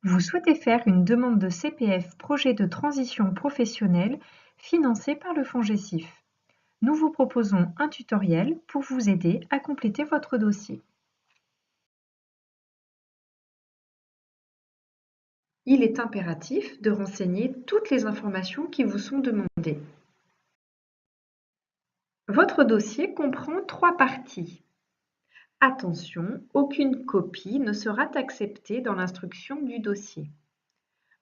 Vous souhaitez faire une demande de CPF projet de transition professionnelle financé par le FONGECIF. Nous vous proposons un tutoriel pour vous aider à compléter votre dossier. Il est impératif de renseigner toutes les informations qui vous sont demandées. Votre dossier comprend 3 parties. Attention, aucune copie ne sera acceptée dans l'instruction du dossier.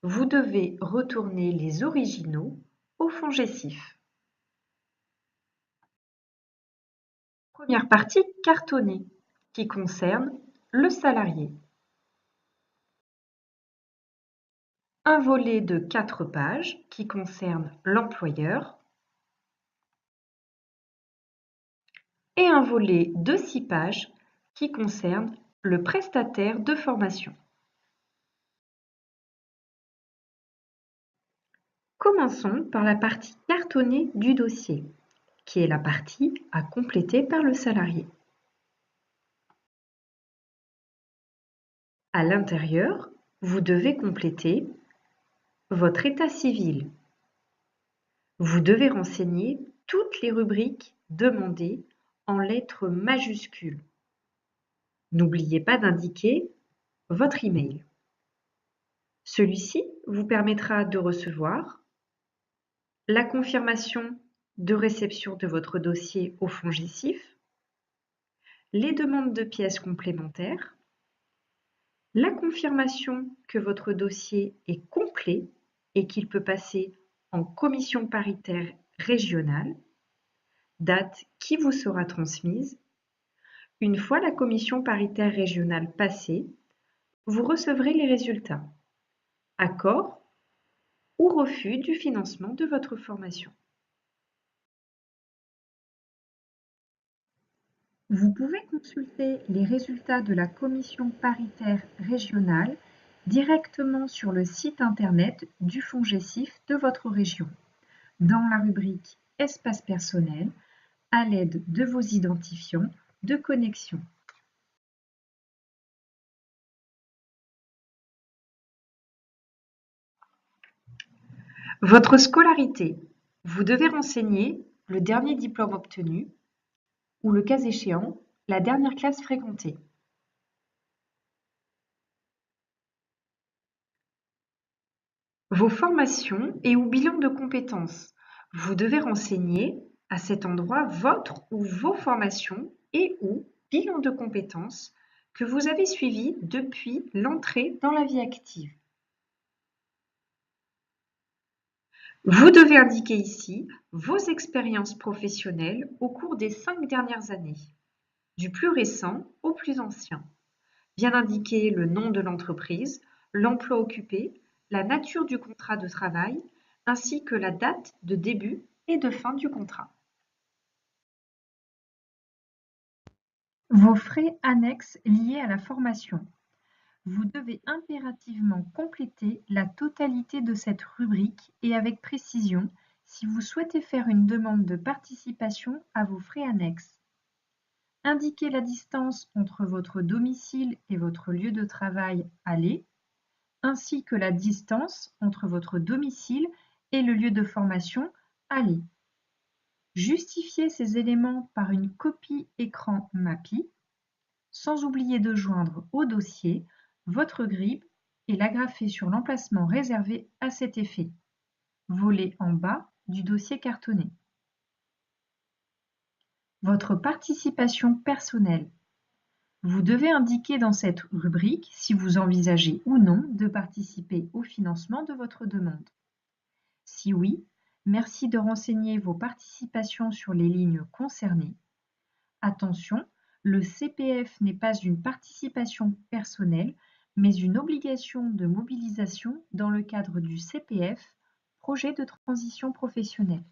Vous devez retourner les originaux au FONGECIF. Première partie cartonnée, qui concerne le salarié. Un volet de 4 pages qui concerne l'employeur et un volet de 6 pages qui concerne le prestataire de formation. Commençons par la partie cartonnée du dossier, qui est la partie à compléter par le salarié. À l'intérieur, vous devez compléter votre état civil. Vous devez renseigner toutes les rubriques demandées en lettres majuscules. N'oubliez pas d'indiquer votre email. Celui-ci vous permettra de recevoir la confirmation de réception de votre dossier au FONGECIF, les demandes de pièces complémentaires, la confirmation que votre dossier est complet et qu'il peut passer en commission paritaire régionale, date qui vous sera transmise. Une fois la commission paritaire régionale passée, vous recevrez les résultats. Accord ou refus du financement de votre formation. Vous pouvez consulter les résultats de la commission paritaire régionale directement sur le site internet du FONGECIF de votre région, dans la rubrique Espace personnel, à l'aide de vos identifiants de connexion. Votre scolarité. Vous devez renseigner le dernier diplôme obtenu ou, le cas échéant, la dernière classe fréquentée. Vos formations et ou bilan de compétences. Vous devez renseigner à cet endroit votre ou vos formations et ou bilan de compétences que vous avez suivis depuis l'entrée dans la vie active. Vous devez indiquer ici vos expériences professionnelles au cours des 5 dernières années, du plus récent au plus ancien. Bien indiquer le nom de l'entreprise, l'emploi occupé, la nature du contrat de travail, ainsi que la date de début et de fin du contrat. Vos frais annexes liés à la formation. Vous devez impérativement compléter la totalité de cette rubrique et avec précision si vous souhaitez faire une demande de participation à vos frais annexes. Indiquez la distance entre votre domicile et votre lieu de travail aller, ainsi que la distance entre votre domicile et le lieu de formation aller. Justifiez ces éléments par une copie écran MAPI, sans oublier de joindre au dossier votre grille et l'agrafer sur l'emplacement réservé à cet effet, volet en bas du dossier cartonné. Votre participation personnelle. Vous devez indiquer dans cette rubrique si vous envisagez ou non de participer au financement de votre demande. Si oui, merci de renseigner vos participations sur les lignes concernées. Attention, le CPF n'est pas une participation personnelle, mais une obligation de mobilisation dans le cadre du CPF, projet de transition professionnelle.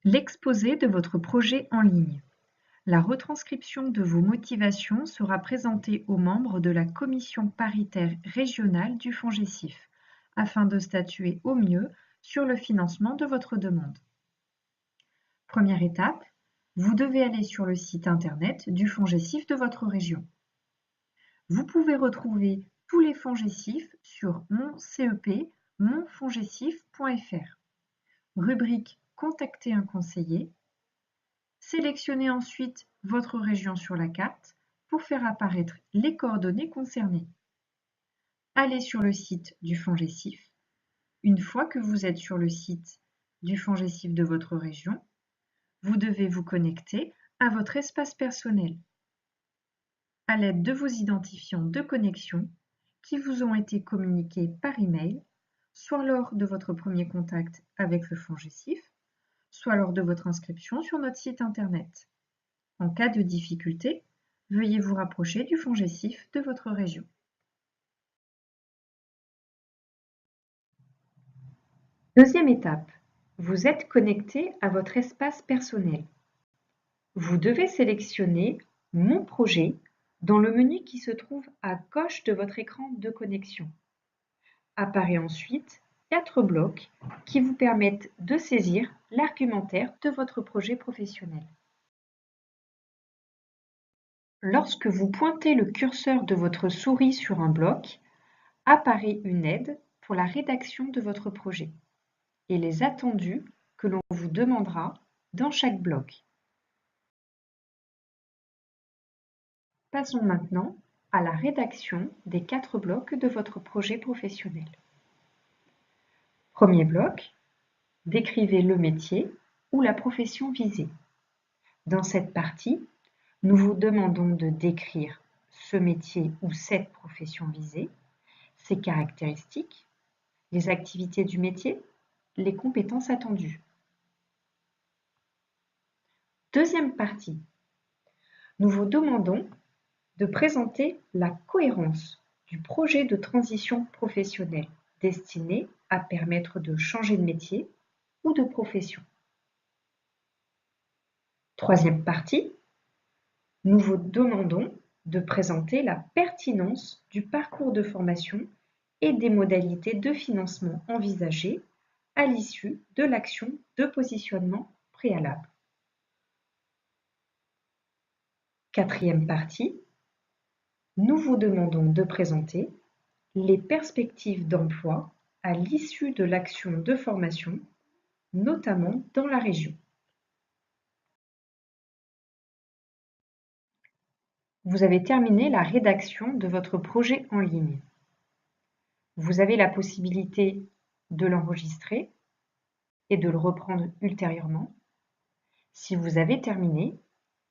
L'exposé de votre projet en ligne. La retranscription de vos motivations sera présentée aux membres de la commission paritaire régionale du FONGECIF, afin de statuer au mieux sur le financement de votre demande. Première étape, vous devez aller sur le site internet du FONGECIF de votre région. Vous pouvez retrouver tous les FONGECIF sur mon CEP, monfongescif.fr. Rubrique Contacter un conseiller. Sélectionnez ensuite votre région sur la carte pour faire apparaître les coordonnées concernées. Allez sur le site du FONGECIF. Une fois que vous êtes sur le site du FONGECIF de votre région, vous devez vous connecter à votre espace personnel à l'aide de vos identifiants de connexion qui vous ont été communiqués par email, soit lors de votre premier contact avec le FONGECIF, soit lors de votre inscription sur notre site internet. En cas de difficulté, veuillez vous rapprocher du FONGECIF de votre région. Deuxième étape, vous êtes connecté à votre espace personnel. Vous devez sélectionner « Mon projet » dans le menu qui se trouve à gauche de votre écran de connexion. Apparaît ensuite 4 blocs qui vous permettent de saisir l'argumentaire de votre projet professionnel. Lorsque vous pointez le curseur de votre souris sur un bloc, apparaît une aide pour la rédaction de votre projet et les attendus que l'on vous demandera dans chaque bloc. Passons maintenant à la rédaction des 4 blocs de votre projet professionnel. Premier bloc, décrivez le métier ou la profession visée. Dans cette partie, nous vous demandons de décrire ce métier ou cette profession visée, ses caractéristiques, les activités du métier, les compétences attendues. Deuxième partie, nous vous demandons de présenter la cohérence du projet de transition professionnelle destiné à permettre de changer de métier ou de profession. Troisième partie, nous vous demandons de présenter la pertinence du parcours de formation et des modalités de financement envisagées à l'issue de l'action de positionnement préalable. Quatrième partie, nous vous demandons de présenter les perspectives d'emploi à l'issue de l'action de formation, notamment dans la région. Vous avez terminé la rédaction de votre projet en ligne. Vous avez la possibilité de l'enregistrer et de le reprendre ultérieurement. Si vous avez terminé,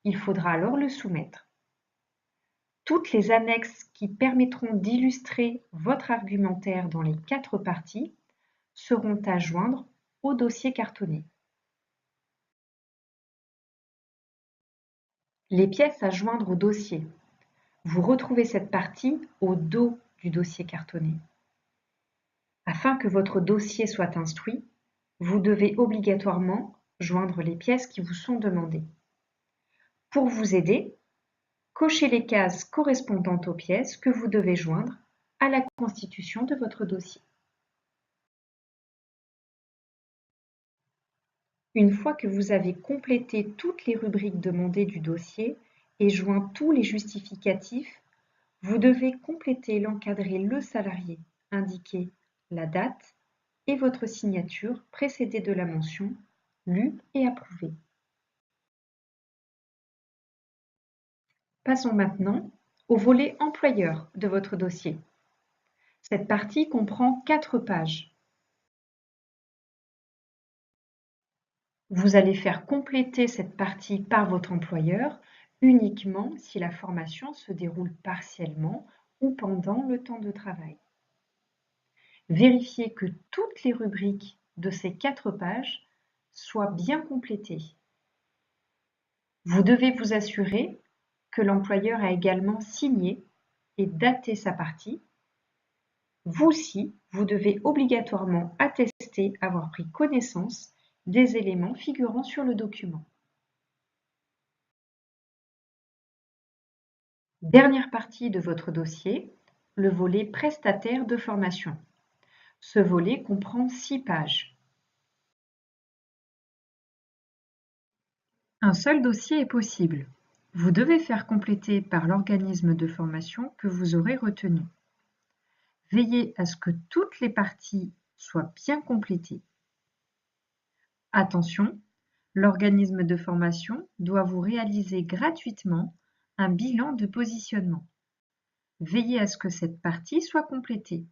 il faudra alors le soumettre. Toutes les annexes qui permettront d'illustrer votre argumentaire dans les 4 parties seront à joindre au dossier cartonné. Les pièces à joindre au dossier. Vous retrouvez cette partie au dos du dossier cartonné. Afin que votre dossier soit instruit, vous devez obligatoirement joindre les pièces qui vous sont demandées. Pour vous aider, cochez les cases correspondantes aux pièces que vous devez joindre à la constitution de votre dossier. Une fois que vous avez complété toutes les rubriques demandées du dossier et joint tous les justificatifs, vous devez compléter l'encadré Le salarié, indiquer la date et votre signature précédée de la mention « Lu et approuvé ». Passons maintenant au volet employeur de votre dossier. Cette partie comprend 4 pages. Vous allez faire compléter cette partie par votre employeur uniquement si la formation se déroule partiellement ou pendant le temps de travail. Vérifiez que toutes les rubriques de ces 4 pages soient bien complétées. Vous devez vous assurer que l'employeur a également signé et daté sa partie. Vous aussi, vous devez obligatoirement attester avoir pris connaissance des éléments figurant sur le document. Dernière partie de votre dossier, le volet prestataire de formation. Ce volet comprend 6 pages. Un seul dossier est possible. Vous devez faire compléter par l'organisme de formation que vous aurez retenu. Veillez à ce que toutes les parties soient bien complétées. Attention, l'organisme de formation doit vous réaliser gratuitement un bilan de positionnement. Veillez à ce que cette partie soit complétée.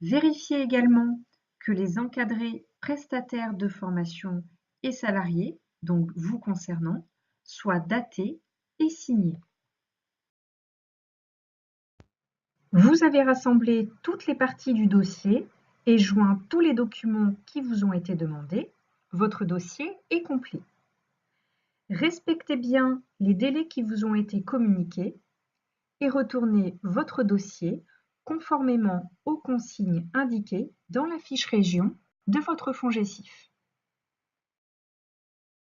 Vérifiez également que les encadrés prestataires de formation et salariés, donc vous concernant, soient datés et signés. Vous avez rassemblé toutes les parties du dossier et joint tous les documents qui vous ont été demandés. Votre dossier est complet. Respectez bien les délais qui vous ont été communiqués et retournez votre dossier conformément aux consignes indiquées dans la fiche région de votre FONGECIF.